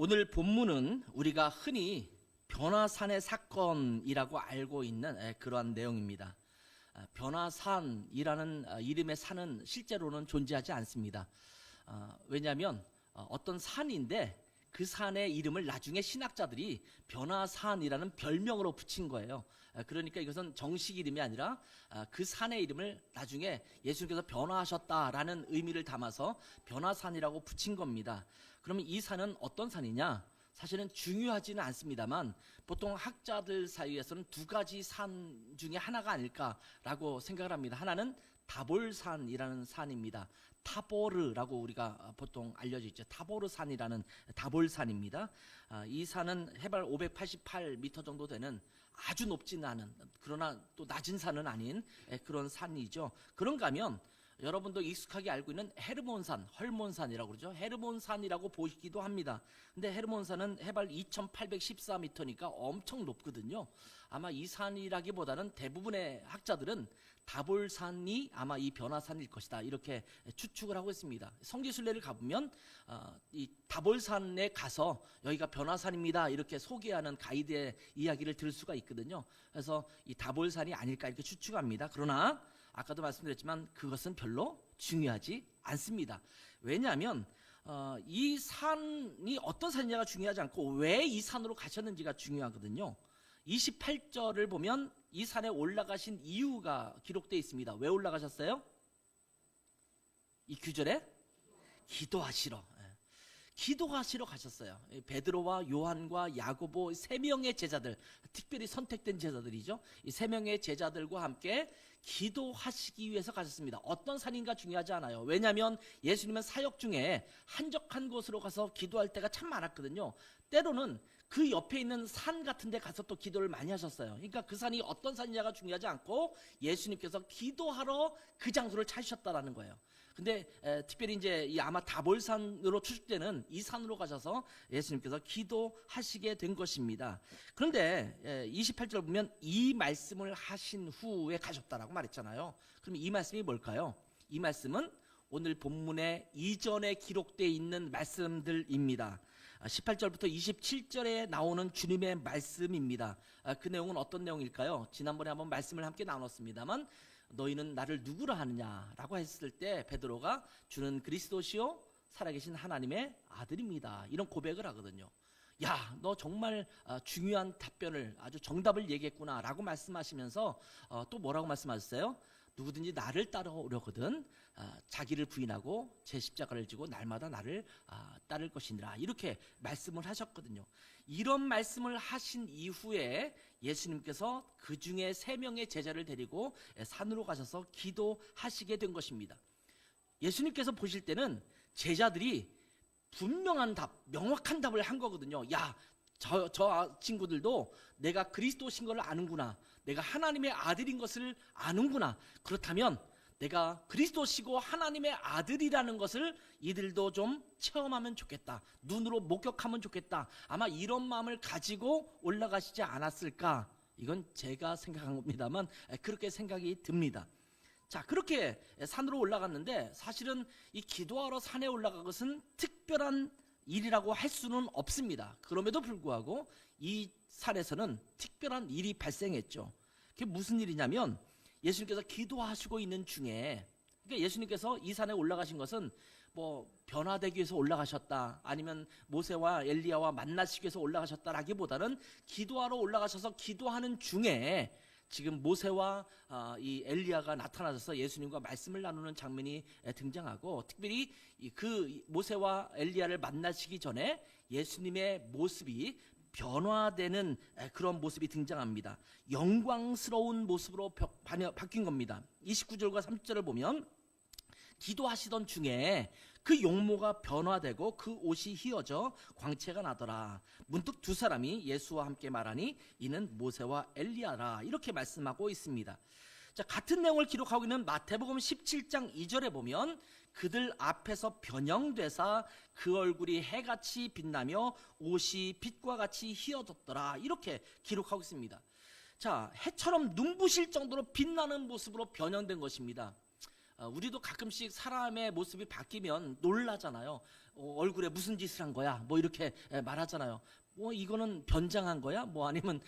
오늘 본문은 우리가 흔히 변화산의 사건이라고 알고 있는 그러한 내용입니다. 변화산이라는 이름의 산은 실제로는 존재하지 않습니다. 왜냐하면 어떤 산인데 그 산의 이름을 나중에 신학자들이 변화산이라는 별명으로 붙인 거예요. 그러니까 이것은 정식 이름이 아니라 그 산의 이름을 나중에 예수님께서 변화하셨다라는 의미를 담아서 변화산이라고 붙인 겁니다. 그러면 이 산은 어떤 산이냐? 사실은 중요하지는 않습니다만 보통 학자들 사이에서는 두 가지 산 중에 하나가 아닐까라고 생각을 합니다. 하나는 다볼산이라는 산입니다. 타보르라고 우리가 보통 알려져 있죠. 타보르산이라는 다볼산입니다. 이 산은 해발 588m 정도 되는 아주 높지는 않은, 그러나 또 낮은 산은 아닌 그런 산이죠. 그런가 하면 여러분도 익숙하게 알고 있는 헤르몬산, 헐몬산이라고 그러죠. 헤르몬산이라고 보시기도 합니다. 근데 헤르몬산은 해발 2814m니까 엄청 높거든요. 아마 이 산이라기보다는 대부분의 학자들은 다볼산이 아마 이 변화산일 것이다, 이렇게 추측을 하고 있습니다. 성지순례를 가보면 이 다볼산에 가서 여기가 변화산입니다 이렇게 소개하는 가이드의 이야기를 들을 수가 있거든요. 그래서 이 다볼산이 아닐까 이렇게 추측합니다. 그러나 아까도 말씀드렸지만 그것은 별로 중요하지 않습니다. 왜냐하면 이 산이 어떤 산이냐가 중요하지 않고 왜 이 산으로 가셨는지가 중요하거든요. 28절을 보면 이 산에 올라가신 이유가 기록되어 있습니다. 왜 올라가셨어요? 이 구절에 기도하시러. 기도하시러 가셨어요. 베드로와 요한과 야고보 세 명의 제자들, 특별히 선택된 제자들이죠. 이 세 명의 제자들과 함께 기도하시기 위해서 가셨습니다. 어떤 산인가 중요하지 않아요. 왜냐하면 예수님은 사역 중에 한적한 곳으로 가서 기도할 때가 참 많았거든요. 때로는 그 옆에 있는 산 같은 데 가서 또 기도를 많이 하셨어요. 그러니까 그 산이 어떤 산이냐가 중요하지 않고 예수님께서 기도하러 그 장소를 찾으셨다라는 거예요. 근데 특별히 이제 아마 다볼산으로 추측되는 이 산으로 가셔서 예수님께서 기도하시게 된 것입니다. 그런데 28절 보면 이 말씀을 하신 후에 가셨다라고 말했잖아요. 그럼 이 말씀이 뭘까요? 이 말씀은 오늘 본문의 이전에 기록되어 있는 말씀들입니다. 18절부터 27절에 나오는 주님의 말씀입니다. 그 내용은 어떤 내용일까요? 지난번에 한번 말씀을 함께 나눴습니다만 너희는 나를 누구라 하느냐라고 했을 때 베드로가 주는 그리스도시요 살아계신 하나님의 아들입니다, 이런 고백을 하거든요. 야, 너 정말 중요한 답변을, 아주 정답을 얘기했구나 라고 말씀하시면서 또 뭐라고 말씀하셨어요? 누구든지 나를 따라오려거든 자기를 부인하고 제 십자가를 지고 날마다 나를 따를 것이니라, 이렇게 말씀을 하셨거든요. 이런 말씀을 하신 이후에 예수님께서 그 중에 세 명의 제자를 데리고 산으로 가셔서 기도하시게 된 것입니다. 예수님께서 보실 때는 제자들이 분명한 답, 명확한 답을 한 거거든요. 야, 저 친구들도 내가 그리스도신 걸 아는구나, 내가 하나님의 아들인 것을 아는구나, 그렇다면 내가 그리스도시고 하나님의 아들이라는 것을 이들도 좀 체험하면 좋겠다, 눈으로 목격하면 좋겠다, 아마 이런 마음을 가지고 올라가시지 않았을까, 이건 제가 생각한 겁니다만 그렇게 생각이 듭니다. 자, 그렇게 산으로 올라갔는데 사실은 이 기도하러 산에 올라간 것은 특별한 일이라고 할 수는 없습니다. 그럼에도 불구하고 이 산에서는 특별한 일이 발생했죠. 그게 무슨 일이냐면 예수님께서 기도하시고 있는 중에, 그러니까 예수님께서 이 산에 올라가신 것은 뭐 변화되기 위해서 올라가셨다, 아니면 모세와 엘리야와 만나시기 위해서 올라가셨다라기보다는 기도하러 올라가셔서 기도하는 중에 지금 모세와 이 엘리야가 나타나셔서 예수님과 말씀을 나누는 장면이 등장하고, 특별히 그 모세와 엘리야를 만나시기 전에 예수님의 모습이 변화되는 그런 모습이 등장합니다. 영광스러운 모습으로 바뀐 겁니다. 29절과 30절을 보면 기도하시던 중에 그 용모가 변화되고 그 옷이 휘어져 광채가 나더라. 문득 두 사람이 예수와 함께 말하니 이는 모세와 엘리야라, 이렇게 말씀하고 있습니다. 자, 같은 내용을 기록하고 있는 마태복음 17장 2절에 보면 그들 앞에서 변형되사 그 얼굴이 해같이 빛나며 옷이 빛과 같이 휘어졌더라, 이렇게 기록하고 있습니다. 자, 해처럼 눈부실 정도로 빛나는 모습으로 변형된 것입니다. 우리도 가끔씩 사람의 모습이 바뀌면 놀라잖아요. 얼굴에 무슨 짓을 한 거야? 뭐 이렇게 말하잖아요. 뭐 이거는 변장한 거야? 뭐 아니면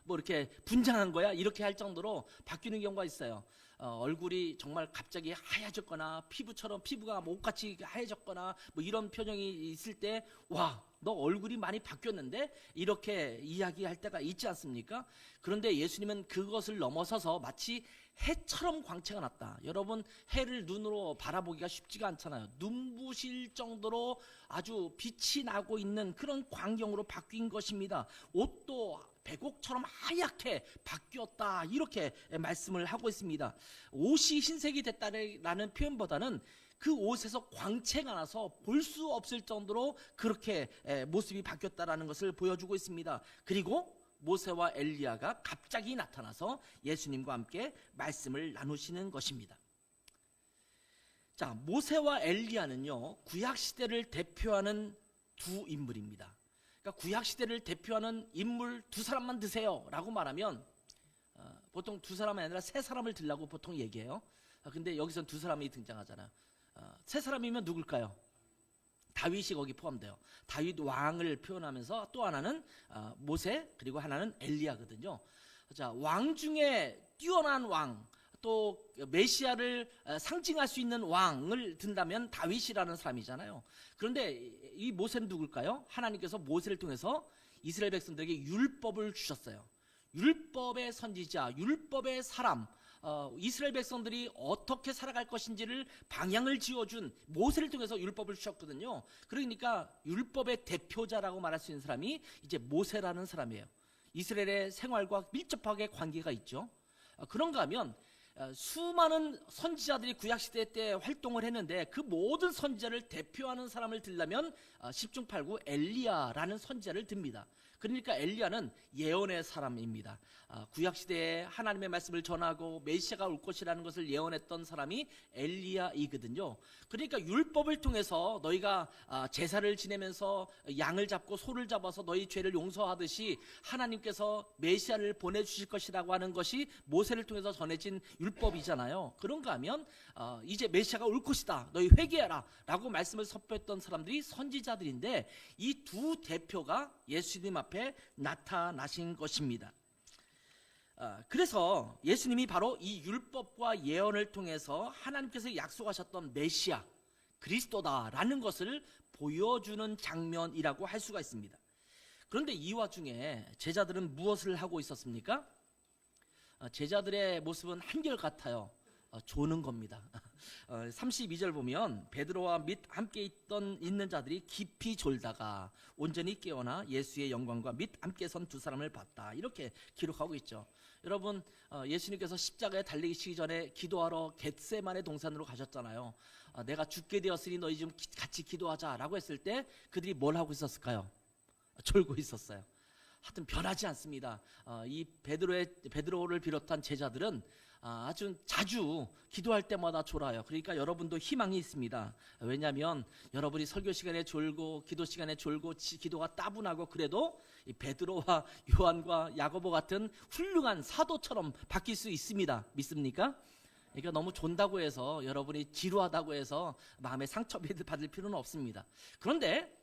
뭐 이렇게 분장한 거야? 이렇게 할 정도로 바뀌는 경우가 있어요. 얼굴이 정말 갑자기 하얘졌거나 피부가 뭐 옷같이 하얘졌거나 뭐 이런 표정이 있을 때 와, 너 얼굴이 많이 바뀌었는데? 이렇게 이야기할 때가 있지 않습니까? 그런데 예수님은 그것을 넘어서서 마치 해처럼 광채가 났다. 여러분, 해를 눈으로 바라보기가 쉽지가 않잖아요. 눈부실 정도로 아주 빛이 나고 있는 그런 광경으로 바뀐 것입니다. 옷도 백옥처럼 하얗게 바뀌었다, 이렇게 말씀을 하고 있습니다. 옷이 흰색이 됐다라는 표현보다는 그 옷에서 광채가 나서 볼 수 없을 정도로 그렇게 모습이 바뀌었다라는 것을 보여주고 있습니다. 그리고 모세와 엘리야가 갑자기 나타나서 예수님과 함께 말씀을 나누시는 것입니다. 자, 모세와 엘리야는요, 구약 시대를 대표하는 두 인물입니다. 그러니까 구약 시대를 대표하는 인물 두 사람만 드세요 라고 말하면 보통 두 사람이 아니라 세 사람을 들라고 보통 얘기해요. 근데 여기선 두 사람이 등장하잖아요. 세 사람이면 누굴까요? 다윗이 거기 포함돼요. 다윗 왕을 표현하면서 또 하나는 모세, 그리고 하나는 엘리야거든요. 자, 왕 중에 뛰어난 왕, 또 메시아를 상징할 수 있는 왕을 든다면 다윗이라는 사람이잖아요. 그런데 이 모세는 누굴까요? 하나님께서 모세를 통해서 이스라엘 백성들에게 율법을 주셨어요. 율법의 선지자, 율법의 사람, 이스라엘 백성들이 어떻게 살아갈 것인지를 방향을 지어준 모세를 통해서 율법을 주셨거든요. 그러니까 율법의 대표자라고 말할 수 있는 사람이 이제 모세라는 사람이에요. 이스라엘의 생활과 밀접하게 관계가 있죠. 그런가 하면 수많은 선지자들이 구약시대 때 활동을 했는데 그 모든 선지자를 대표하는 사람을 들려면 10중 8구 엘리야라는 선지자를 듭니다. 그러니까 엘리야는 예언의 사람입니다. 구약시대에 하나님의 말씀을 전하고 메시아가 올 것이라는 것을 예언했던 사람이 엘리야이거든요. 그러니까 율법을 통해서 너희가 제사를 지내면서 양을 잡고 소를 잡아서 너희 죄를 용서하듯이 하나님께서 메시아를 보내주실 것이라고 하는 것이 모세를 통해서 전해진 율법이잖아요. 그런가 하면 이제 메시아가 올 것이다, 너희 회개하라 라고 말씀을 선포했던 사람들이 선지자들인데 이 두 대표가 예수님 앞에 나타나신 것입니다. 그래서 예수님이 바로 이 율법과 예언을 통해서 하나님께서 약속하셨던 메시아 그리스도다라는 것을 보여주는 장면이라고 할 수가 있습니다. 그런데 이 와중에 제자들은 무엇을 하고 있었습니까? 제자들의 모습은 한결같아요. 조는 겁니다. 32절 보면 베드로와 및 함께 있는 자들이 깊이 졸다가 온전히 깨어나 예수의 영광과 및 함께 선 두 사람을 봤다, 이렇게 기록하고 있죠. 여러분, 예수님께서 십자가에 달리시기 전에 기도하러 겟세마네 동산으로 가셨잖아요. 내가 죽게 되었으니 너희 좀 같이 기도하자라고 했을 때 그들이 뭘 하고 있었을까요? 졸고 있었어요. 하여튼 변하지 않습니다. 이 베드로를 비롯한 제자들은 아주 자주 기도할 때마다 졸아요. 그러니까 여러분도 희망이 있습니다. 왜냐하면 여러분이 설교 시간에 졸고 기도 시간에 졸고 기도가 따분하고 그래도 이 베드로와 요한과 야고보 같은 훌륭한 사도처럼 바뀔 수 있습니다. 믿습니까? 그러니까 너무 존다고 해서 여러분이 지루하다고 해서 마음에 상처받을 필요는 없습니다. 그런데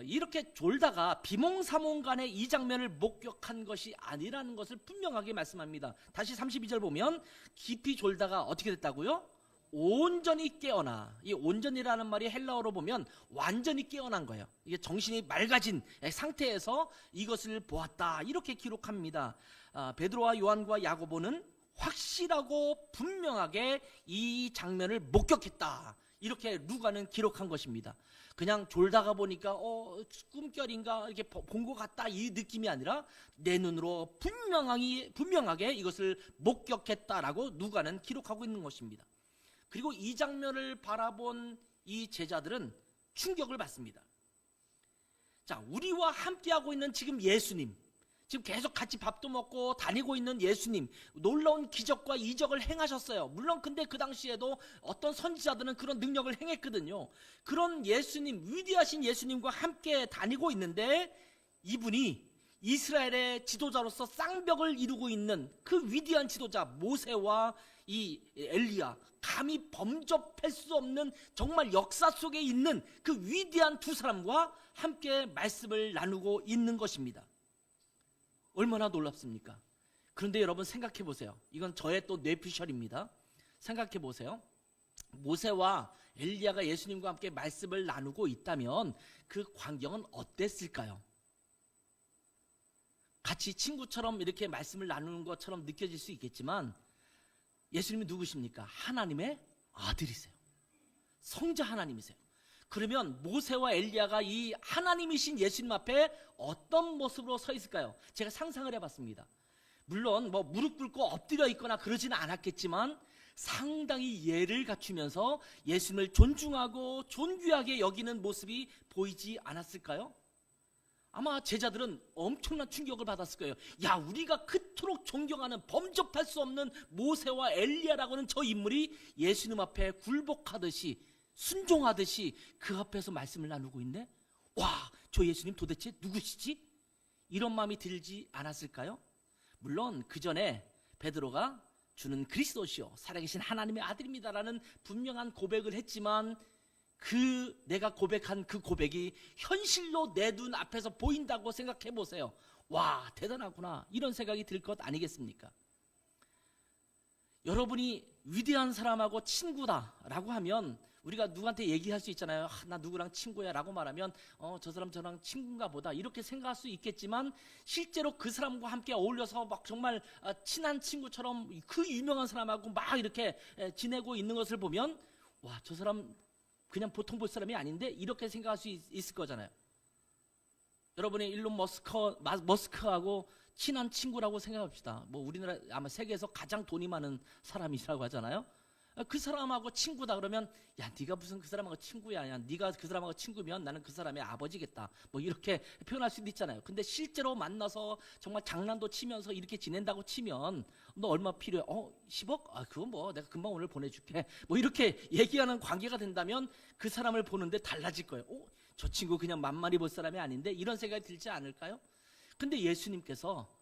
이렇게 졸다가 비몽사몽간에 이 장면을 목격한 것이 아니라는 것을 분명하게 말씀합니다. 다시 32절 보면 깊이 졸다가 어떻게 됐다고요? 온전히 깨어나. 이 온전이라는 말이 헬라어로 보면 완전히 깨어난 거예요. 이게 정신이 맑아진 상태에서 이것을 보았다, 이렇게 기록합니다. 베드로와 요한과 야고보는 확실하고 분명하게 이 장면을 목격했다, 이렇게 루가는 기록한 것입니다. 그냥 졸다가 보니까 꿈결인가 이렇게 본 것 같다, 이 느낌이 아니라 내 눈으로 분명하게 이것을 목격했다라고 누가는 기록하고 있는 것입니다. 그리고 이 장면을 바라본 이 제자들은 충격을 받습니다. 자, 우리와 함께하고 있는 지금 예수님, 지금 계속 같이 밥도 먹고 다니고 있는 예수님, 놀라운 기적과 이적을 행하셨어요. 물론 근데 그 당시에도 어떤 선지자들은 그런 능력을 행했거든요. 그런 예수님, 위대하신 예수님과 함께 다니고 있는데 이분이 이스라엘의 지도자로서 쌍벽을 이루고 있는 그 위대한 지도자 모세와 이 엘리야, 감히 범접할 수 없는 정말 역사 속에 있는 그 위대한 두 사람과 함께 말씀을 나누고 있는 것입니다. 얼마나 놀랍습니까? 그런데 여러분 생각해 보세요. 이건 저의 또 뇌피셜입니다. 생각해 보세요. 모세와 엘리야가 예수님과 함께 말씀을 나누고 있다면 그 광경은 어땠을까요? 같이 친구처럼 이렇게 말씀을 나누는 것처럼 느껴질 수 있겠지만 예수님이 누구십니까? 하나님의 아들이세요. 성자 하나님이세요. 그러면 모세와 엘리야가 이 하나님이신 예수님 앞에 어떤 모습으로 서 있을까요? 제가 상상을 해봤습니다. 물론 뭐 무릎 꿇고 엎드려 있거나 그러지는 않았겠지만 상당히 예를 갖추면서 예수님을 존중하고 존귀하게 여기는 모습이 보이지 않았을까요? 아마 제자들은 엄청난 충격을 받았을 거예요. 야, 우리가 그토록 존경하는 범접할 수 없는 모세와 엘리야라고는 저 인물이 예수님 앞에 굴복하듯이 순종하듯이 그 앞에서 말씀을 나누고 있네? 와, 저 예수님 도대체 누구시지? 이런 마음이 들지 않았을까요? 물론 그 전에 베드로가 주는 그리스도시요 살아계신 하나님의 아들입니다라는 분명한 고백을 했지만 그 내가 고백한 그 고백이 현실로 내 눈 앞에서 보인다고 생각해 보세요. 와, 대단하구나, 이런 생각이 들 것 아니겠습니까? 여러분이 위대한 사람하고 친구다라고 하면 우리가 누구한테 얘기할 수 있잖아요. 나 누구랑 친구야 라고 말하면 저 사람 저랑 친구인가 보다 이렇게 생각할 수 있겠지만 실제로 그 사람과 함께 어울려서 막 정말 친한 친구처럼 그 유명한 사람하고 막 이렇게 지내고 있는 것을 보면 와, 저 사람 그냥 보통 볼 사람이 아닌데 이렇게 생각할 수 있을 거잖아요. 여러분이 일론 머스크하고 친한 친구라고 생각합시다. 뭐 우리나라 아마 세계에서 가장 돈이 많은 사람이라고 하잖아요. 그 사람하고 친구다 그러면 야, 네가 무슨 그 사람하고 친구야? 야, 네가 그 사람하고 친구면 나는 그 사람의 아버지겠다. 뭐 이렇게 표현할 수도 있잖아요. 근데 실제로 만나서 정말 장난도 치면서 이렇게 지낸다고 치면 너 얼마 필요해? 10억? 아, 그건 뭐 내가 금방 오늘 보내줄게. 뭐 이렇게 얘기하는 관계가 된다면 그 사람을 보는데 달라질 거예요. 저 친구 그냥 만만히 볼 사람이 아닌데 이런 생각이 들지 않을까요? 근데 예수님께서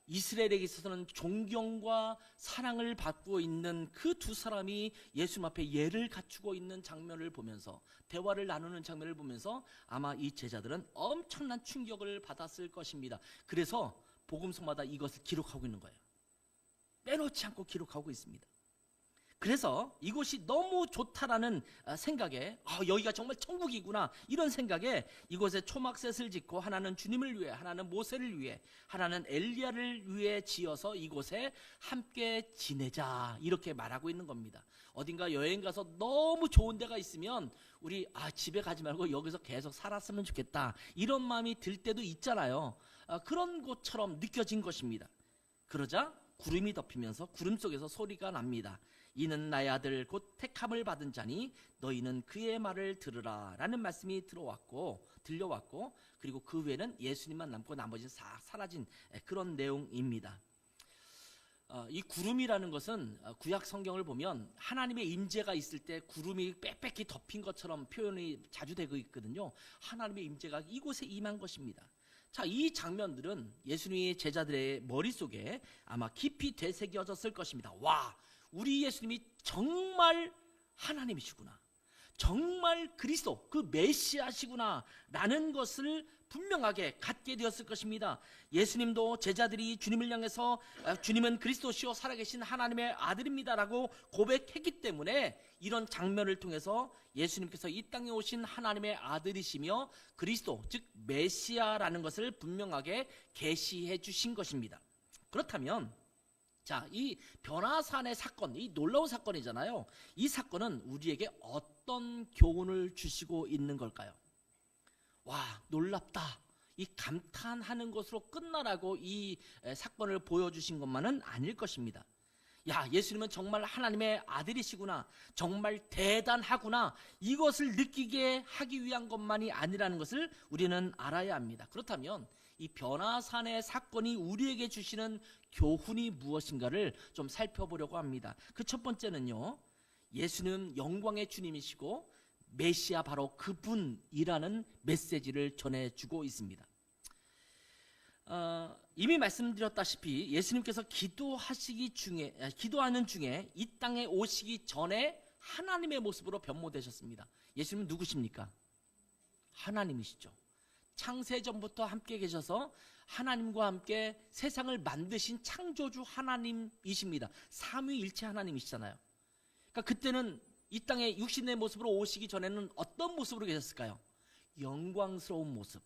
이스라엘에게 있어서는 존경과 사랑을 받고 있는 그 두 사람이 예수님 앞에 예를 갖추고 있는 장면을 보면서 대화를 나누는 장면을 보면서 아마 이 제자들은 엄청난 충격을 받았을 것입니다. 그래서 복음서마다 이것을 기록하고 있는 거예요. 빼놓지 않고 기록하고 있습니다. 그래서 이곳이 너무 좋다라는 생각에 여기가 정말 천국이구나 이런 생각에 이곳에 초막셋을 짓고 하나는 주님을 위해, 하나는 모세를 위해, 하나는 엘리야를 위해 지어서 이곳에 함께 지내자 이렇게 말하고 있는 겁니다. 어딘가 여행 가서 너무 좋은 데가 있으면 우리 집에 가지 말고 여기서 계속 살았으면 좋겠다 이런 마음이 들 때도 있잖아요. 그런 것처럼 느껴진 것입니다. 그러자 구름이 덮이면서 구름 속에서 소리가 납니다. 이는 나의 아들 곧 택함을 받은 자니 너희는 그의 말을 들으라 라는 말씀이 들려왔고 그리고 그 외에는 예수님만 남고 나머지는 싹 사라진 그런 내용입니다. 이 구름이라는 것은 구약 성경을 보면 하나님의 임재가 있을 때 구름이 빽빽히 덮인 것처럼 표현이 자주 되고 있거든요. 하나님의 임재가 이곳에 임한 것입니다. 자, 이 장면들은 예수님의 제자들의 머릿속에 아마 깊이 되새겨졌을 것입니다. 와, 우리 예수님이 정말 하나님이시구나, 정말 그리스도 그 메시아시구나 라는 것을 분명하게 갖게 되었을 것입니다. 예수님도 제자들이 주님을 향해서 주님은 그리스도시요 살아계신 하나님의 아들입니다 라고 고백했기 때문에 이런 장면을 통해서 예수님께서 이 땅에 오신 하나님의 아들이시며 그리스도 즉 메시아라는 것을 분명하게 계시해 주신 것입니다. 그렇다면 자, 이 변화산의 사건, 이 놀라운 사건이잖아요. 이 사건은 우리에게 어떤 교훈을 주시고 있는 걸까요? 와, 놀랍다, 이 감탄하는 것으로 끝나라고 이 사건을 보여주신 것만은 아닐 것입니다. 야, 예수님은 정말 하나님의 아들이시구나, 정말 대단하구나, 이것을 느끼게 하기 위한 것만이 아니라는 것을 우리는 알아야 합니다. 그렇다면 이 변화산의 사건이 우리에게 주시는 교훈이 무엇인가를 좀 살펴보려고 합니다. 그 첫 번째는요, 예수는 영광의 주님이시고 메시아 바로 그분이라는 메시지를 전해주고 있습니다. 이미 말씀드렸다시피 예수님께서 기도하는 중에 이 땅에 오시기 전에 하나님의 모습으로 변모되셨습니다. 예수님은 누구십니까? 하나님이시죠. 창세전부터 함께 계셔서 하나님과 함께 세상을 만드신 창조주 하나님이십니다. 삼위일체 하나님이시잖아요. 그러니까 그때는 이 땅에 육신의 모습으로 오시기 전에는 어떤 모습으로 계셨을까요? 영광스러운 모습,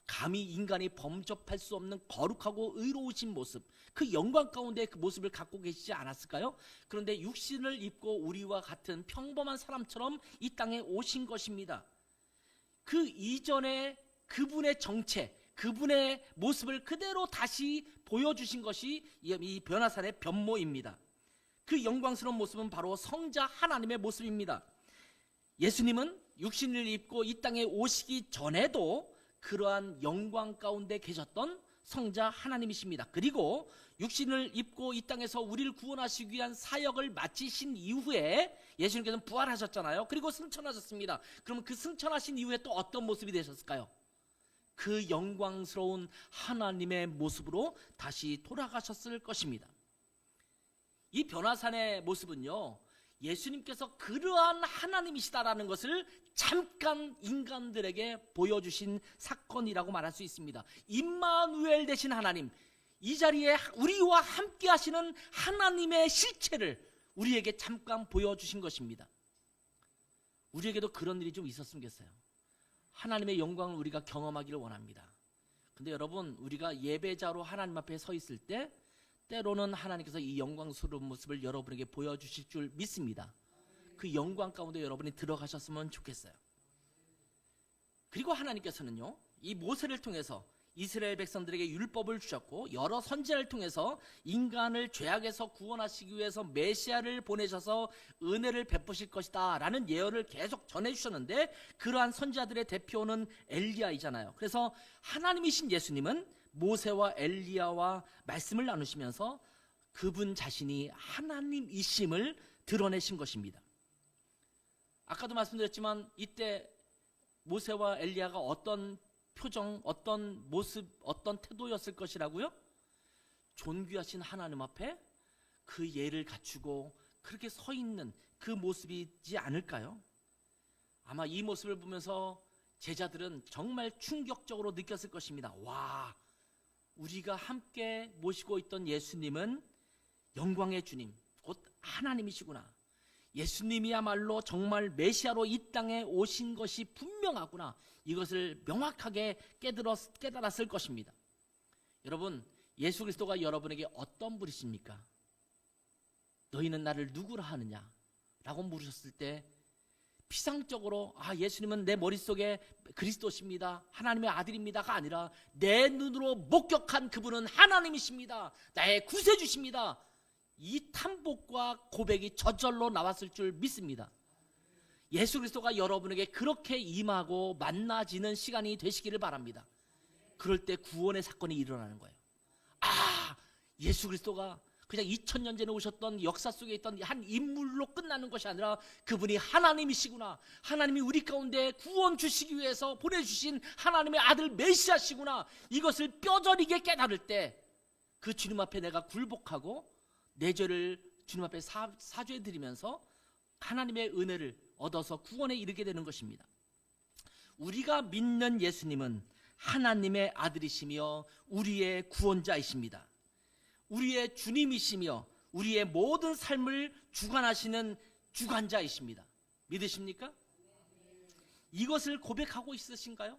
감히 인간이 범접할 수 없는 거룩하고 의로우신 모습, 그 영광 가운데 그 모습을 갖고 계시지 않았을까요? 그런데 육신을 입고 우리와 같은 평범한 사람처럼 이 땅에 오신 것입니다. 그 이전에 그분의 정체, 그분의 모습을 그대로 다시 보여주신 것이 이 변화산의 변모입니다. 그 영광스러운 모습은 바로 성자 하나님의 모습입니다. 예수님은 육신을 입고 이 땅에 오시기 전에도 그러한 영광 가운데 계셨던 성자 하나님이십니다. 그리고 육신을 입고 이 땅에서 우리를 구원하시기 위한 사역을 마치신 이후에 예수님께서는 부활하셨잖아요. 그리고 승천하셨습니다. 그러면 그 승천하신 이후에 또 어떤 모습이 되셨을까요? 그 영광스러운 하나님의 모습으로 다시 돌아가셨을 것입니다. 이 변화산의 모습은요, 예수님께서 그러한 하나님이시다라는 것을 잠깐 인간들에게 보여주신 사건이라고 말할 수 있습니다. 임마누엘 되신 하나님, 이 자리에 우리와 함께 하시는 하나님의 실체를 우리에게 잠깐 보여주신 것입니다. 우리에게도 그런 일이 좀 있었으면 좋겠어요. 하나님의 영광을 우리가 경험하기를 원합니다. 근데 여러분, 우리가 예배자로 하나님 앞에 서 있을 때 때로는 하나님께서 이 영광스러운 모습을 여러분에게 보여주실 줄 믿습니다. 그 영광 가운데 여러분이 들어가셨으면 좋겠어요. 그리고 하나님께서는요, 이 모세를 통해서 이스라엘 백성들에게 율법을 주셨고 여러 선지자를 통해서 인간을 죄악에서 구원하시기 위해서 메시아를 보내셔서 은혜를 베푸실 것이다 라는 예언을 계속 전해주셨는데, 그러한 선지자들의 대표는 엘리야이잖아요. 그래서 하나님이신 예수님은 모세와 엘리야와 말씀을 나누시면서 그분 자신이 하나님이심을 드러내신 것입니다. 아까도 말씀드렸지만 이때 모세와 엘리야가 어떤 표정, 어떤 모습, 어떤 태도였을 것이라고요? 존귀하신 하나님 앞에 그 예를 갖추고 그렇게 서 있는 그 모습이지 않을까요? 아마 이 모습을 보면서 제자들은 정말 충격적으로 느꼈을 것입니다. 와, 우리가 함께 모시고 있던 예수님은 영광의 주님, 곧 하나님이시구나. 예수님이야말로 정말 메시아로 이 땅에 오신 것이 분명하구나. 이것을 명확하게 깨달았을 것입니다. 여러분, 예수 그리스도가 여러분에게 어떤 분이십니까? 너희는 나를 누구라 하느냐? 라고 물으셨을 때 피상적으로 예수님은 내 머릿속에 그리스도십니다, 하나님의 아들입니다가 아니라 내 눈으로 목격한 그분은 하나님이십니다, 나의 구세주십니다, 이 탐복과 고백이 저절로 나왔을 줄 믿습니다. 예수 그리스도가 여러분에게 그렇게 임하고 만나지는 시간이 되시기를 바랍니다. 그럴 때 구원의 사건이 일어나는 거예요. 예수 그리스도가 그냥 2000년 전에 오셨던 역사 속에 있던 한 인물로 끝나는 것이 아니라 그분이 하나님이시구나, 하나님이 우리 가운데 구원 주시기 위해서 보내주신 하나님의 아들 메시아시구나, 이것을 뼈저리게 깨달을 때 그 주님 앞에 내가 굴복하고 내 죄를 주님 앞에 사죄드리면서 하나님의 은혜를 얻어서 구원에 이르게 되는 것입니다. 우리가 믿는 예수님은 하나님의 아들이시며 우리의 구원자이십니다. 우리의 주님이시며 우리의 모든 삶을 주관하시는 주관자이십니다. 믿으십니까? 이것을 고백하고 있으신가요?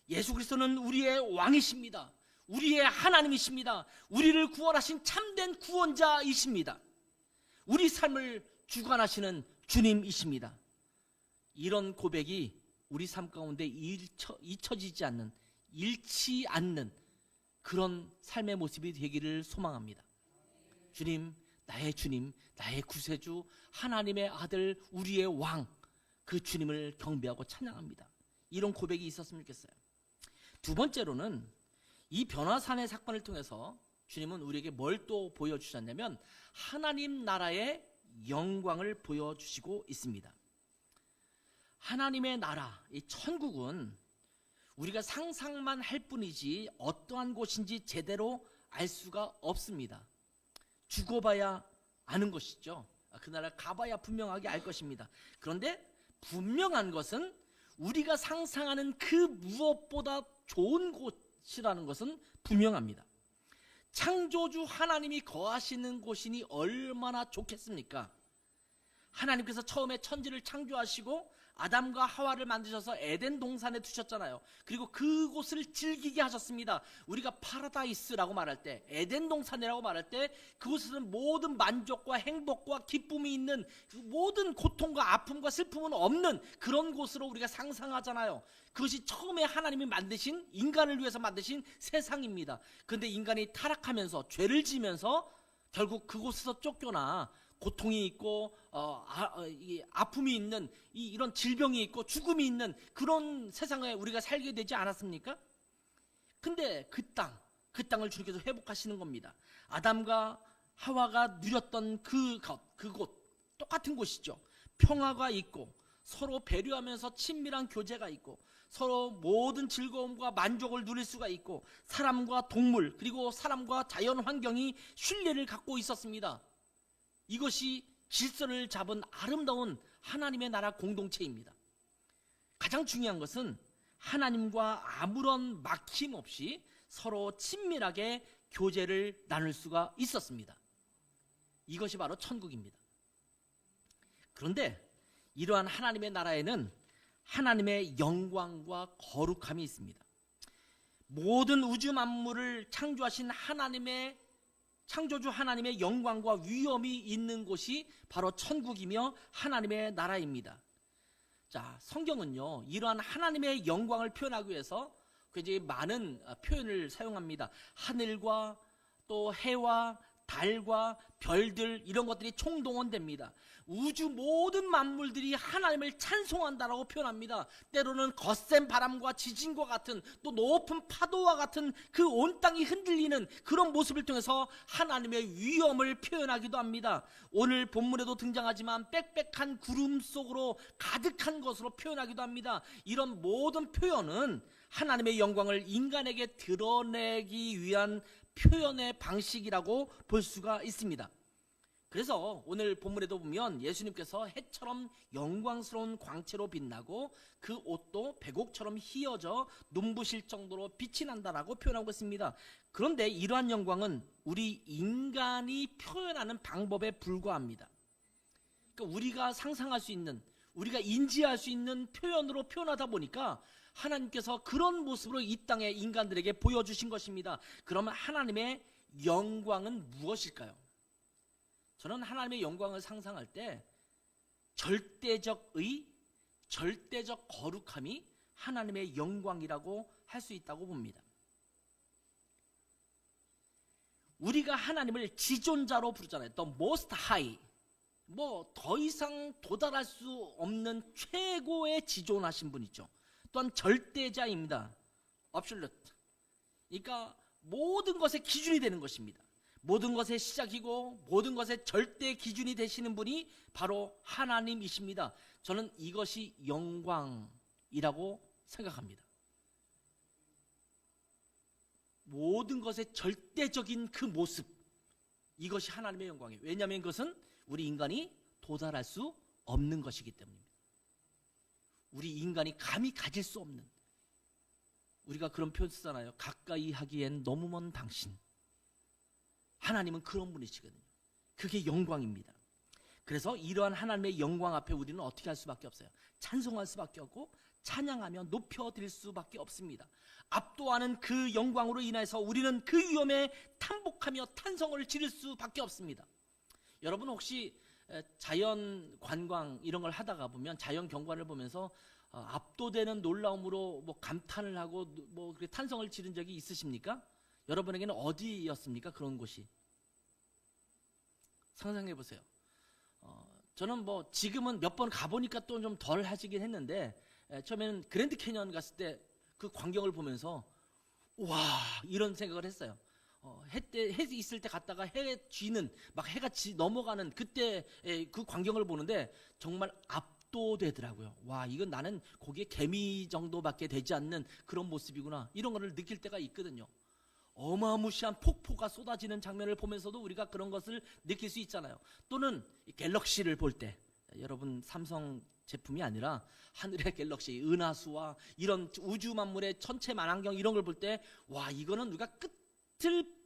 예수 그리스도는 우리의 왕이십니다. 우리의 하나님이십니다. 우리를 구원하신 참된 구원자이십니다. 우리 삶을 주관하시는 주님이십니다. 이런 고백이 우리 삶 가운데 잊혀지지 않는, 잃지 않는 그런 삶의 모습이 되기를 소망합니다. 주님, 나의 구세주, 하나님의 아들, 우리의 왕, 그 주님을 경배하고 찬양합니다. 이런 고백이 있었으면 좋겠어요. 두 번째로는 이 변화산의 사건을 통해서 주님은 우리에게 뭘 또 보여주셨냐면 하나님 나라의 영광을 보여주시고 있습니다. 하나님의 나라, 이 천국은 우리가 상상만 할 뿐이지 어떠한 곳인지 제대로 알 수가 없습니다. 죽어봐야 아는 것이죠. 그 나라 가봐야 분명하게 알 것입니다. 그런데 분명한 것은 우리가 상상하는 그 무엇보다 좋은 곳이라는 것은 분명합니다. 창조주 하나님이 거하시는 곳이니 얼마나 좋겠습니까? 하나님께서 처음에 천지를 창조하시고 아담과 하와를 만드셔서 에덴 동산에 두셨잖아요. 그리고 그곳을 즐기게 하셨습니다. 우리가 파라다이스라고 말할 때, 에덴 동산이라고 말할 때 그곳에는 모든 만족과 행복과 기쁨이 있는, 모든 고통과 아픔과 슬픔은 없는 그런 곳으로 우리가 상상하잖아요. 그것이 처음에 하나님이 만드신, 인간을 위해서 만드신 세상입니다. 그런데 인간이 타락하면서 죄를 지면서 결국 그곳에서 쫓겨나 고통이 있고 아픔이 있는, 이런 질병이 있고 죽음이 있는 그런 세상에 우리가 살게 되지 않았습니까? 근데 그 땅을 주님께서 회복하시는 겁니다. 아담과 하와가 누렸던 그곳 똑같은 곳이죠. 평화가 있고 서로 배려하면서 친밀한 교제가 있고 서로 모든 즐거움과 만족을 누릴 수가 있고 사람과 동물 그리고 사람과 자연 환경이 신뢰를 갖고 있었습니다. 이것이 질서를 잡은 아름다운 하나님의 나라 공동체입니다. 가장 중요한 것은 하나님과 아무런 막힘 없이 서로 친밀하게 교제를 나눌 수가 있었습니다. 이것이 바로 천국입니다. 그런데 이러한 하나님의 나라에는 하나님의 영광과 거룩함이 있습니다. 모든 우주 만물을 창조하신 창조주 하나님의 영광과 위엄이 있는 곳이 바로 천국이며 하나님의 나라입니다. 자, 성경은요, 이러한 하나님의 영광을 표현하기 위해서 굉장히 많은 표현을 사용합니다. 하늘과 또 해와 달과 별들, 이런 것들이 총동원됩니다. 우주 모든 만물들이 하나님을 찬송한다라고 표현합니다. 때로는 거센 바람과 지진과 같은, 또 높은 파도와 같은 그 온 땅이 흔들리는 그런 모습을 통해서 하나님의 위엄을 표현하기도 합니다. 오늘 본문에도 등장하지만 빽빽한 구름 속으로 가득한 것으로 표현하기도 합니다. 이런 모든 표현은 하나님의 영광을 인간에게 드러내기 위한 표현의 방식이라고 볼 수가 있습니다. 그래서 오늘 본문에도 보면 예수님께서 해처럼 영광스러운 광채로 빛나고 그 옷도 백옥처럼 희어져 눈부실 정도로 빛이 난다라고 표현하고 있습니다. 그런데 이러한 영광은 우리 인간이 표현하는 방법에 불과합니다. 그러니까 우리가 상상할 수 있는, 우리가 인지할 수 있는 표현으로 표현하다 보니까 하나님께서 그런 모습으로 이 땅에 인간들에게 보여주신 것입니다. 그러면 하나님의 영광은 무엇일까요? 저는 하나님의 영광을 상상할 때 절대적 거룩함이 하나님의 영광이라고 할 수 있다고 봅니다. 우리가 하나님을 지존자로 부르잖아요. The Most High. 더 이상 도달할 수 없는 최고의 지존하신 분이죠. 또한 절대자입니다. Absolute. 그러니까 모든 것의 기준이 되는 것입니다. 모든 것의 시작이고 모든 것의 절대 기준이 되시는 분이 바로 하나님이십니다. 저는 이것이 영광이라고 생각합니다. 모든 것의 절대적인 그 모습, 이것이 하나님의 영광이에요. 왜냐하면 그것은 우리 인간이 도달할 수 없는 것이기 때문입니다. 우리 인간이 감히 가질 수 없는, 우리가 그런 표현 쓰잖아요. 가까이 하기엔 너무 먼 당신. 하나님은 그런 분이시거든요. 그게 영광입니다. 그래서 이러한 하나님의 영광 앞에 우리는 어떻게 할 수밖에 없어요? 찬송할 수밖에 없고 찬양하며 높여드릴 수밖에 없습니다. 압도하는 그 영광으로 인해서 우리는 그 위엄에 탄복하며 탄성을 지를 수밖에 없습니다. 여러분 혹시 자연 관광 이런 걸 하다가 보면, 자연 경관을 보면서 압도되는 놀라움으로 감탄을 하고 탄성을 지른 적이 있으십니까? 여러분에게는 어디였습니까? 그런 곳이. 상상해 보세요. 저는 지금은 몇 번 가보니까 또 좀 덜 하시긴 했는데, 처음에는 그랜드 캐년 갔을 때 그 광경을 보면서 와, 이런 생각을 했어요. 해 있을 때 갔다가 해가 지는, 해가 넘어가는 그때 그 광경을 보는데 정말 압도되더라고요. 와, 이건 나는 거기에 개미 정도밖에 되지 않는 그런 모습이구나, 이런 거를 느낄 때가 있거든요. 어마무시한 폭포가 쏟아지는 장면을 보면서도 우리가 그런 것을 느낄 수 있잖아요. 또는 갤럭시를 볼 때, 여러분 삼성 제품이 아니라 하늘의 갤럭시, 은하수와 이런 우주 만물의 천체 만환경 이런 걸 볼 때, 와, 이거는 우리가 끝을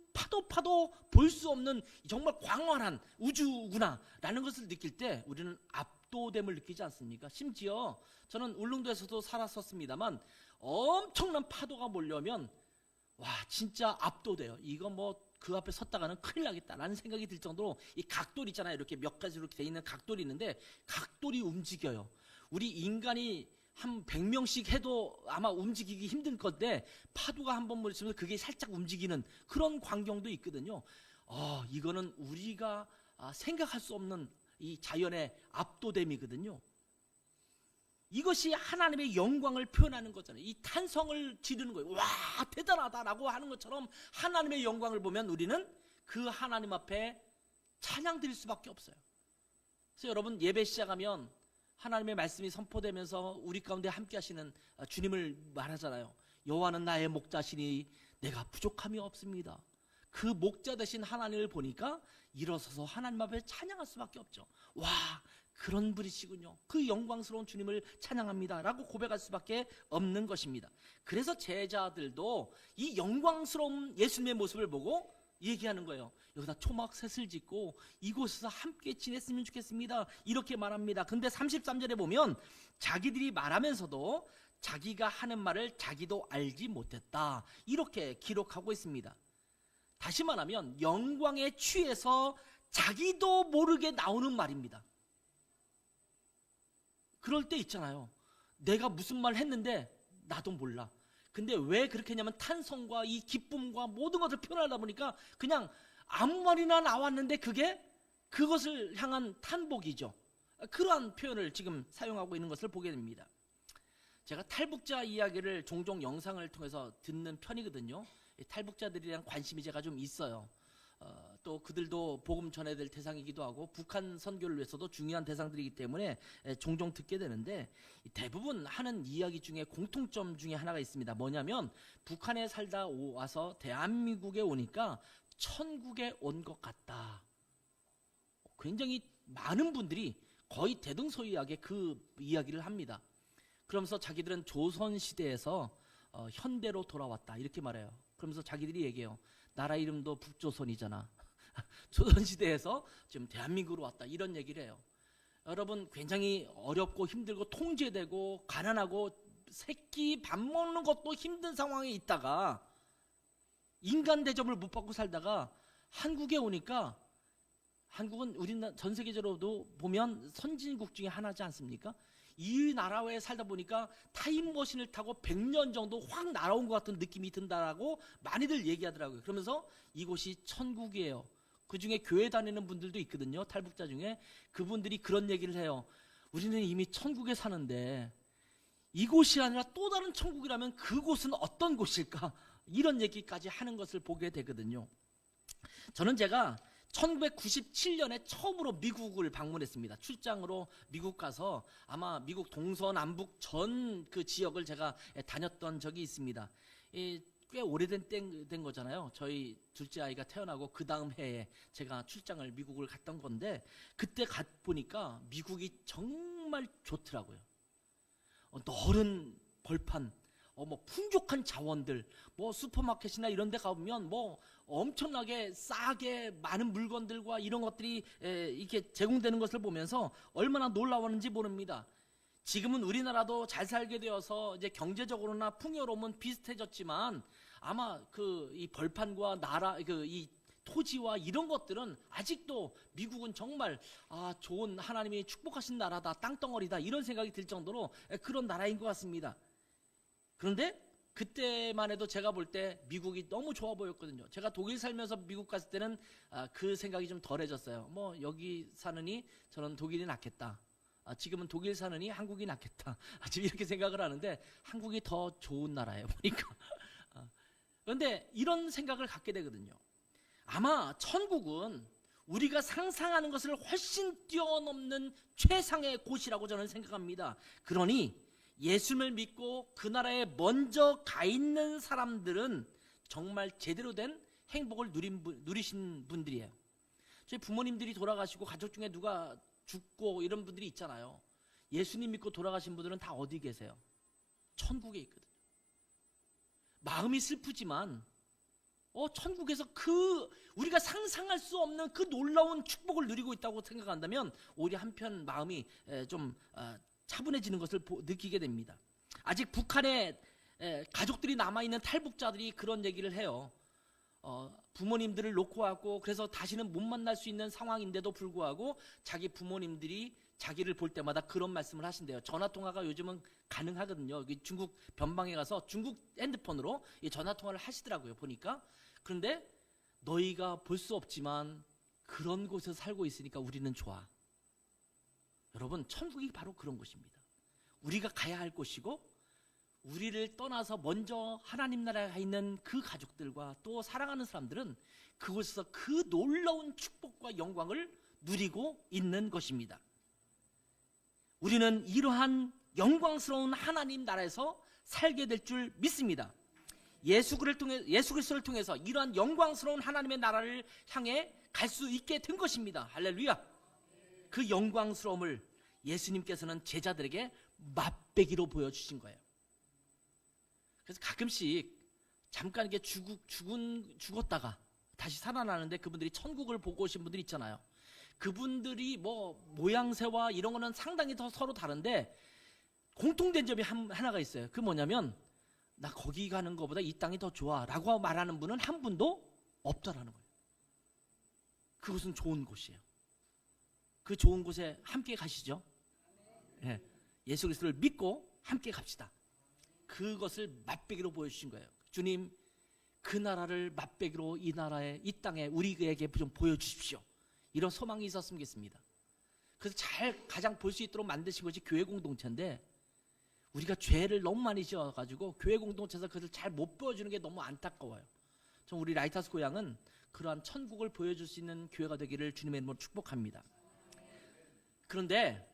파도 볼 수 없는 정말 광활한 우주구나 라는 것을 느낄 때 우리는 압도됨을 느끼지 않습니까? 심지어 저는 울릉도에서도 살았었습니다만 엄청난 파도가 몰려오면 와, 진짜 압도돼요. 이거 뭐 그 앞에 섰다가는 큰일 나겠다라는 생각이 들 정도로, 이 각돌 있잖아요. 이렇게 몇 가지로 이렇게 돼 있는 각돌이 있는데 각돌이 움직여요. 우리 인간이 한 100명씩 해도 아마 움직이기 힘든 건데 파도가 한번 몰리면 그게 살짝 움직이는 그런 광경도 있거든요. 이거는 우리가 생각할 수 없는 이 자연의 압도됨이거든요. 이것이 하나님의 영광을 표현하는 거잖아요. 이 탄성을 지르는 거예요. 와, 대단하다라고 하는 것처럼 하나님의 영광을 보면 우리는 그 하나님 앞에 찬양 드릴 수밖에 없어요. 그래서 여러분, 예배 시작하면 하나님의 말씀이 선포되면서 우리 가운데 함께 하시는 주님을 말하잖아요. 여호와는 나의 목자시니 내가 부족함이 없습니다. 그 목자 되신 하나님을 보니까 일어서서 하나님 앞에 찬양할 수밖에 없죠. 와, 그런 분이시군요. 그 영광스러운 주님을 찬양합니다 라고 고백할 수밖에 없는 것입니다. 그래서 제자들도 이 영광스러운 예수님의 모습을 보고 얘기하는 거예요. 여기다 초막셋을 짓고 이곳에서 함께 지냈으면 좋겠습니다, 이렇게 말합니다. 근데 33절에 보면 자기들이 말하면서도 자기가 하는 말을 자기도 알지 못했다, 이렇게 기록하고 있습니다. 다시 말하면 영광에 취해서 자기도 모르게 나오는 말입니다. 그럴 때 있잖아요. 내가 무슨 말 했는데 나도 몰라. 근데 왜 그렇게 했냐면 탄성과 이 기쁨과 모든 것을 표현하다 보니까 그냥 아무 말이나 나왔는데 그게 그것을 향한 탄복이죠. 그러한 표현을 지금 사용하고 있는 것을 보게 됩니다. 제가 탈북자 이야기를 종종 영상을 통해서 듣는 편이거든요. 탈북자들에 대한 관심이 제가 좀 있어요. 또 그들도 복음 전해야 될 대상이기도 하고 북한 선교를 위해서도 중요한 대상들이기 때문에 종종 듣게 되는데, 대부분 하는 이야기 중에 공통점 중에 하나가 있습니다. 뭐냐면 북한에 살다 와서 대한민국에 오니까 천국에 온 것 같다. 굉장히 많은 분들이 거의 대등소이하게 그 이야기를 합니다. 그러면서 자기들은 조선시대에서 현대로 돌아왔다, 이렇게 말해요. 그러면서 자기들이 얘기해요. 나라 이름도 북조선이잖아. 조선시대에서 지금 대한민국으로 왔다, 이런 얘기를 해요. 여러분, 굉장히 어렵고 힘들고 통제되고 가난하고 새끼 밥 먹는 것도 힘든 상황에 있다가 인간 대접을 못 받고 살다가 한국에 오니까, 한국은 우리나라 전 세계적으로도 보면 선진국 중에 하나지 않습니까? 이 나라에 살다 보니까 타임머신을 타고 100년 정도 확 날아온 것 같은 느낌이 든다라고 많이들 얘기하더라고요. 그러면서 이곳이 천국이에요. 그 중에 교회 다니는 분들도 있거든요. 탈북자 중에. 그분들이 그런 얘기를 해요. 우리는 이미 천국에 사는데 이곳이 아니라 또 다른 천국이라면 그곳은 어떤 곳일까? 이런 얘기까지 하는 것을 보게 되거든요. 저는 제가 1997년에 처음으로 미국을 방문했습니다. 출장으로 미국 가서 아마 미국 동서남북 전 그 지역을 제가 다녔던 적이 있습니다. 꽤 오래된 거잖아요. 저희 둘째 아이가 태어나고 그 다음 해에 제가 출장을 미국을 갔던 건데, 그때 보니까 미국이 정말 좋더라고요. 넓은 벌판, 뭐 풍족한 자원들, 뭐 슈퍼마켓이나 이런 데 가보면 뭐 엄청나게 싸게 많은 물건들과 이런 것들이 이렇게 제공되는 것을 보면서 얼마나 놀라웠는지 모릅니다. 지금은 우리나라도 잘 살게 되어서 이제 경제적으로나 풍요로움은 비슷해졌지만 아마 이 벌판과 나라 이 토지와 이런 것들은 아직도 미국은 정말 좋은 하나님이 축복하신 나라다, 땅덩어리다, 이런 생각이 들 정도로 그런 나라인 것 같습니다. 그런데 그때만 해도 제가 볼 때 미국이 너무 좋아 보였거든요. 제가 독일 살면서 미국 갔을 때는 그 생각이 좀 덜해졌어요. 뭐 여기 사느니 저는 독일이 낫겠다. 지금은 독일 사느니 한국이 낫겠다. 지금 이렇게 생각을 하는데 한국이 더 좋은 나라예요, 보니까. 그런데 이런 생각을 갖게 되거든요. 아마 천국은 우리가 상상하는 것을 훨씬 뛰어넘는 최상의 곳이라고 저는 생각합니다. 그러니 예수님을 믿고 그 나라에 먼저 가 있는 사람들은 정말 제대로 된 행복을 누리신 분들이에요. 저희 부모님들이 돌아가시고 가족 중에 누가 죽고 이런 분들이 있잖아요. 예수님 믿고 돌아가신 분들은 다 어디 계세요? 천국에 있거든요. 마음이 슬프지만 천국에서 우리가 상상할 수 없는 그 놀라운 축복을 누리고 있다고 생각한다면 오히려 한편 마음이 좀 차분해지는 것을 느끼게 됩니다. 아직 북한에 가족들이 남아있는 탈북자들이 그런 얘기를 해요. 부모님들을 놓고 하고 그래서 다시는 못 만날 수 있는 상황인데도 불구하고 자기 부모님들이 자기를 볼 때마다 그런 말씀을 하신대요. 전화통화가 요즘은 가능하거든요. 중국 변방에 가서 중국 핸드폰으로 전화통화를 하시더라고요, 보니까. 그런데 너희가 볼 수 없지만 그런 곳에서 살고 있으니까 우리는 좋아. 여러분, 천국이 바로 그런 곳입니다. 우리가 가야 할 곳이고 우리를 떠나서 먼저 하나님 나라에 가 있는 그 가족들과 또 사랑하는 사람들은 그곳에서 그 놀라운 축복과 영광을 누리고 있는 것입니다. 우리는 이러한 영광스러운 하나님 나라에서 살게 될 줄 믿습니다. 예수 그리스도를 통해서 이러한 영광스러운 하나님의 나라를 향해 갈 수 있게 된 것입니다. 할렐루야. 그 영광스러움을 예수님께서는 제자들에게 맛배기로 보여주신 거예요. 그래서 가끔씩 잠깐 이렇게 죽었다가 다시 살아나는데 그분들이 천국을 보고 오신 분들이 있잖아요. 그분들이 모양새와 이런 거는 상당히 더 서로 다른데 공통된 점이 하나가 있어요. 그 뭐냐면 나 거기 가는 것보다 이 땅이 더 좋아 라고 말하는 분은 한 분도 없더라는 거예요. 그곳은 좋은 곳이에요. 그 좋은 곳에 함께 가시죠. 예, 예수 그리스도를 믿고 함께 갑시다. 그것을 맛배기로 보여주신 거예요. 주님, 그 나라를 맛배기로 이 땅에 우리에게 좀 보여주십시오. 이런 소망이 있었으면 좋겠습니다. 그래서 가장 볼 수 있도록 만드신 것이 교회 공동체인데 우리가 죄를 너무 많이 지어가지고 교회 공동체에서 그것을 잘 못 보여주는 게 너무 안타까워요. 전 우리 라이트하우스 고향은 그러한 천국을 보여줄 수 있는 교회가 되기를 주님의 이름으로 축복합니다. 그런데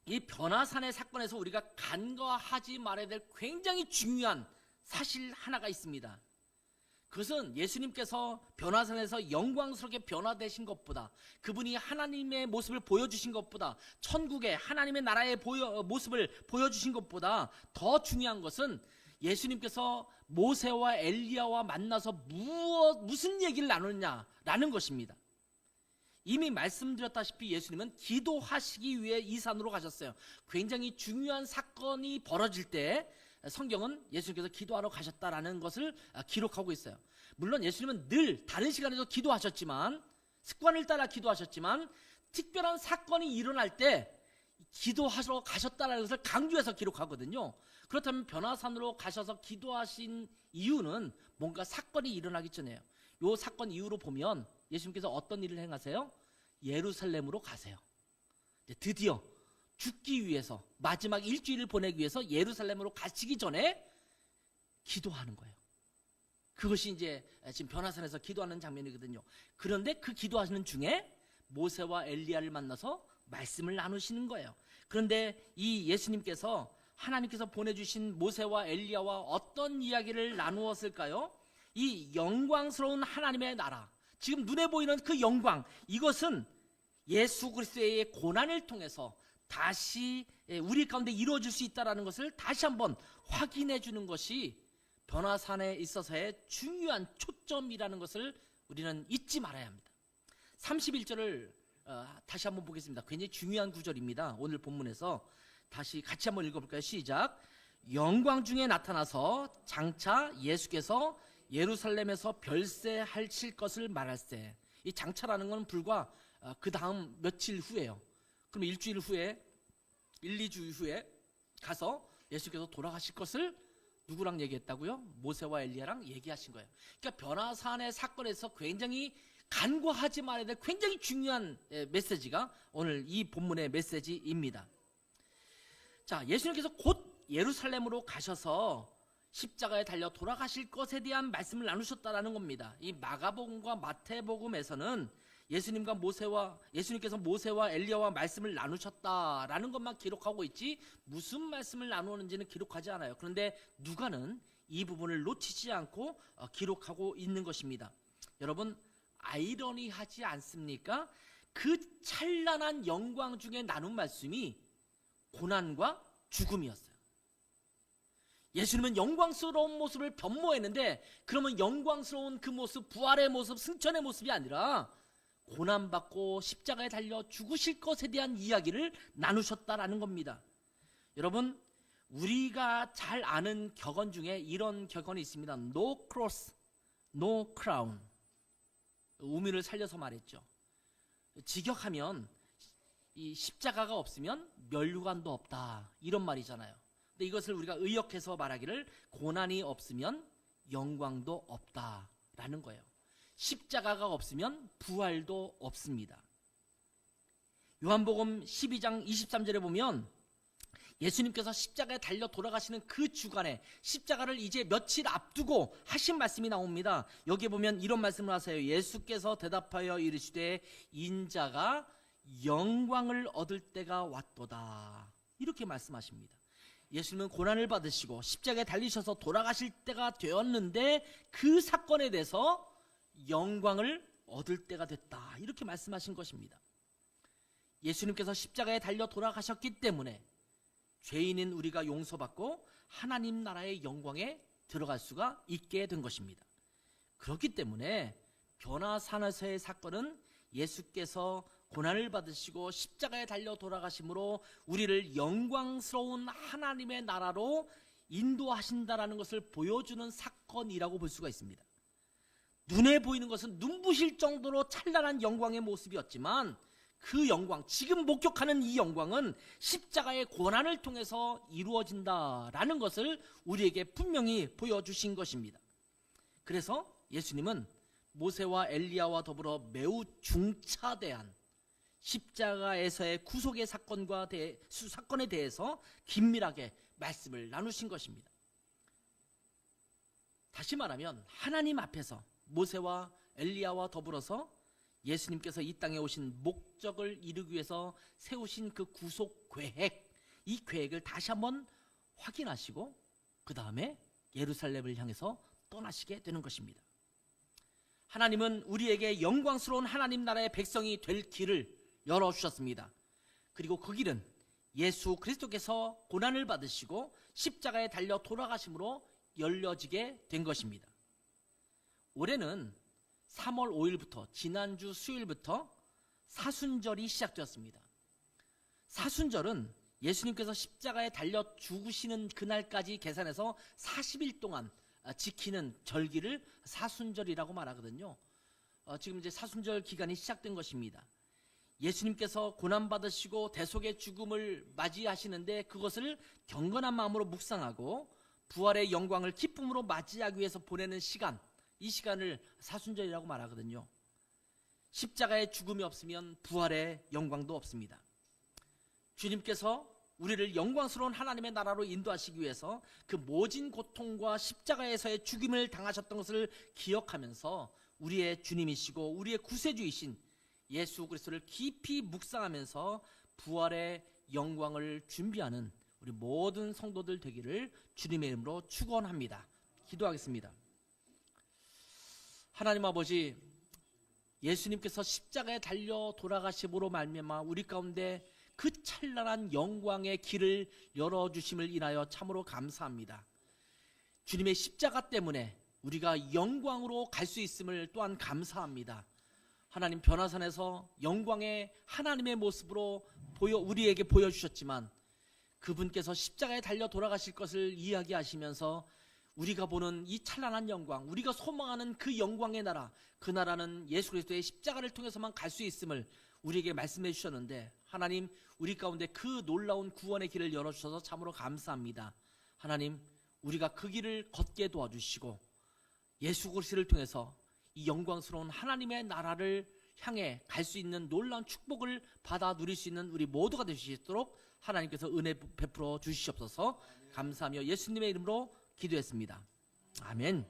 이 변화산의 사건에서 우리가 간과하지 말아야 될 굉장히 중요한 사실 하나가 있습니다. 그것은 예수님께서 변화산에서 영광스럽게 변화되신 것보다, 그분이 하나님의 모습을 보여주신 것보다, 천국의 하나님의 나라의 모습을 보여주신 것보다 더 중요한 것은 예수님께서 모세와 엘리야와 만나서 무슨 얘기를 나누느냐라는 것입니다. 이미 말씀드렸다시피 예수님은 기도하시기 위해 이 산으로 가셨어요. 굉장히 중요한 사건이 벌어질 때 성경은 예수님께서 기도하러 가셨다라는 것을 기록하고 있어요. 물론 예수님은 늘 다른 시간에도 기도하셨지만, 습관을 따라 기도하셨지만, 특별한 사건이 일어날 때 기도하러 가셨다라는 것을 강조해서 기록하거든요. 그렇다면 변화산으로 가셔서 기도하신 이유는 뭔가 사건이 일어나기 전에요. 이 사건 이후로 보면 예수님께서 어떤 일을 행하세요? 예루살렘으로 가세요. 드디어 죽기 위해서, 마지막 일주일을 보내기 위해서 예루살렘으로 가시기 전에 기도하는 거예요. 그것이 이제 지금 변화산에서 기도하는 장면이거든요. 그런데 그 기도하시는 중에 모세와 엘리야를 만나서 말씀을 나누시는 거예요. 그런데 이 예수님께서, 하나님께서 보내주신 모세와 엘리야와 어떤 이야기를 나누었을까요? 이 영광스러운 하나님의 나라, 지금 눈에 보이는 그 영광, 이것은 예수 그리스도의 고난을 통해서 다시 우리 가운데 이루어질 수 있다는 것을 다시 한번 확인해 주는 것이 변화산에 있어서의 중요한 초점이라는 것을 우리는 잊지 말아야 합니다. 31절을 다시 한번 보겠습니다. 굉장히 중요한 구절입니다. 오늘 본문에서 다시 같이 한번 읽어볼까요? 시작. 영광 중에 나타나서 장차 예수께서 예루살렘에서 별세하실 것을 말할세. 이 장차라는 건 불과 그 다음 며칠 후에요. 그럼 일주일 후에, 1-2주 후에 가서 예수께서 돌아가실 것을 누구랑 얘기했다고요? 모세와 엘리야랑 얘기하신 거예요. 그러니까 변화산의 사건에서 굉장히 간과하지 말아야 될 굉장히 중요한 메시지가 오늘 이 본문의 메시지입니다. 자, 예수님께서 곧 예루살렘으로 가셔서 십자가에 달려 돌아가실 것에 대한 말씀을 나누셨다라는 겁니다. 이 마가복음과 마태복음에서는 예수님께서 모세와 엘리야와 말씀을 나누셨다라는 것만 기록하고 있지 무슨 말씀을 나누는지는 기록하지 않아요. 그런데 누가는 이 부분을 놓치지 않고 기록하고 있는 것입니다. 여러분, 아이러니하지 않습니까? 그 찬란한 영광 중에 나눈 말씀이 고난과 죽음이었어요. 예수님은 영광스러운 모습을 변모했는데, 그러면 영광스러운 그 모습, 부활의 모습, 승천의 모습이 아니라 고난받고 십자가에 달려 죽으실 것에 대한 이야기를 나누셨다라는 겁니다. 여러분, 우리가 잘 아는 격언 중에 이런 격언이 있습니다. No cross, no crown. 의미를 살려서 말했죠. 직역하면 이 십자가가 없으면 면류관도 없다, 이런 말이잖아요. 근데 이것을 우리가 의역해서 말하기를 고난이 없으면 영광도 없다라는 거예요. 십자가가 없으면 부활도 없습니다. 요한복음 12장 23절에 보면 예수님께서 십자가에 달려 돌아가시는 그 주간에 십자가를 이제 며칠 앞두고 하신 말씀이 나옵니다. 여기에 보면 이런 말씀을 하세요. 예수께서 대답하여 이르시되 인자가 영광을 얻을 때가 왔도다, 이렇게 말씀하십니다. 예수님은 고난을 받으시고 십자가에 달리셔서 돌아가실 때가 되었는데 그 사건에 대해서 영광을 얻을 때가 됐다, 이렇게 말씀하신 것입니다. 예수님께서 십자가에 달려 돌아가셨기 때문에 죄인인 우리가 용서받고 하나님 나라의 영광에 들어갈 수가 있게 된 것입니다. 그렇기 때문에 변화산에서의 사건은 예수께서 고난을 받으시고 십자가에 달려 돌아가심으로 우리를 영광스러운 하나님의 나라로 인도하신다라는 것을 보여주는 사건이라고 볼 수가 있습니다. 눈에 보이는 것은 눈부실 정도로 찬란한 영광의 모습이었지만 그 영광, 지금 목격하는 이 영광은 십자가의 고난을 통해서 이루어진다라는 것을 우리에게 분명히 보여주신 것입니다. 그래서 예수님은 모세와 엘리야와 더불어 매우 중차대한 십자가에서의 구속의 사건에 대해서 긴밀하게 말씀을 나누신 것입니다. 다시 말하면 하나님 앞에서 모세와 엘리야와 더불어서 예수님께서 이 땅에 오신 목적을 이루기 위해서 세우신 그 구속 계획, 이 계획을 다시 한번 확인하시고 그 다음에 예루살렘을 향해서 떠나시게 되는 것입니다. 하나님은 우리에게 영광스러운 하나님 나라의 백성이 될 길을 열어주셨습니다. 그리고 그 길은 예수 그리스도께서 고난을 받으시고 십자가에 달려 돌아가심으로 열려지게 된 것입니다. 올해는 3월 5일부터 지난주 수요일부터 사순절이 시작되었습니다. 사순절은 예수님께서 십자가에 달려 죽으시는 그날까지 계산해서 40일 동안 지키는 절기를 사순절이라고 말하거든요. 지금 이제 사순절 기간이 시작된 것입니다. 예수님께서 고난받으시고 대속의 죽음을 맞이하시는데 그것을 경건한 마음으로 묵상하고 부활의 영광을 기쁨으로 맞이하기 위해서 보내는 시간, 이 시간을 사순절이라고 말하거든요. 십자가의 죽음이 없으면 부활의 영광도 없습니다. 주님께서 우리를 영광스러운 하나님의 나라로 인도하시기 위해서 그 모진 고통과 십자가에서의 죽임을 당하셨던 것을 기억하면서 우리의 주님이시고 우리의 구세주이신 예수 그리스도를 깊이 묵상하면서 부활의 영광을 준비하는 우리 모든 성도들 되기를 주님의 이름으로 축원합니다. 기도하겠습니다. 하나님 아버지, 예수님께서 십자가에 달려 돌아가심으로 말미암아 우리 가운데 그 찬란한 영광의 길을 열어주심을 인하여 참으로 감사합니다. 주님의 십자가 때문에 우리가 영광으로 갈 수 있음을 또한 감사합니다. 하나님, 변화산에서 영광의 하나님의 모습으로 우리에게 보여주셨지만 그분께서 십자가에 달려 돌아가실 것을 이야기하시면서 우리가 보는 이 찬란한 영광, 우리가 소망하는 그 영광의 나라, 그 나라는 예수 그리스도의 십자가를 통해서만 갈 수 있음을 우리에게 말씀해 주셨는데, 하나님, 우리 가운데 그 놀라운 구원의 길을 열어주셔서 참으로 감사합니다. 하나님, 우리가 그 길을 걷게 도와주시고 예수 그리스도를 통해서 이 영광스러운 하나님의 나라를 향해 갈 수 있는 놀라운 축복을 받아 누릴 수 있는 우리 모두가 될 수 있도록 하나님께서 은혜 베풀어 주시옵소서. 감사하며 예수님의 이름으로 기도했습니다. 아멘.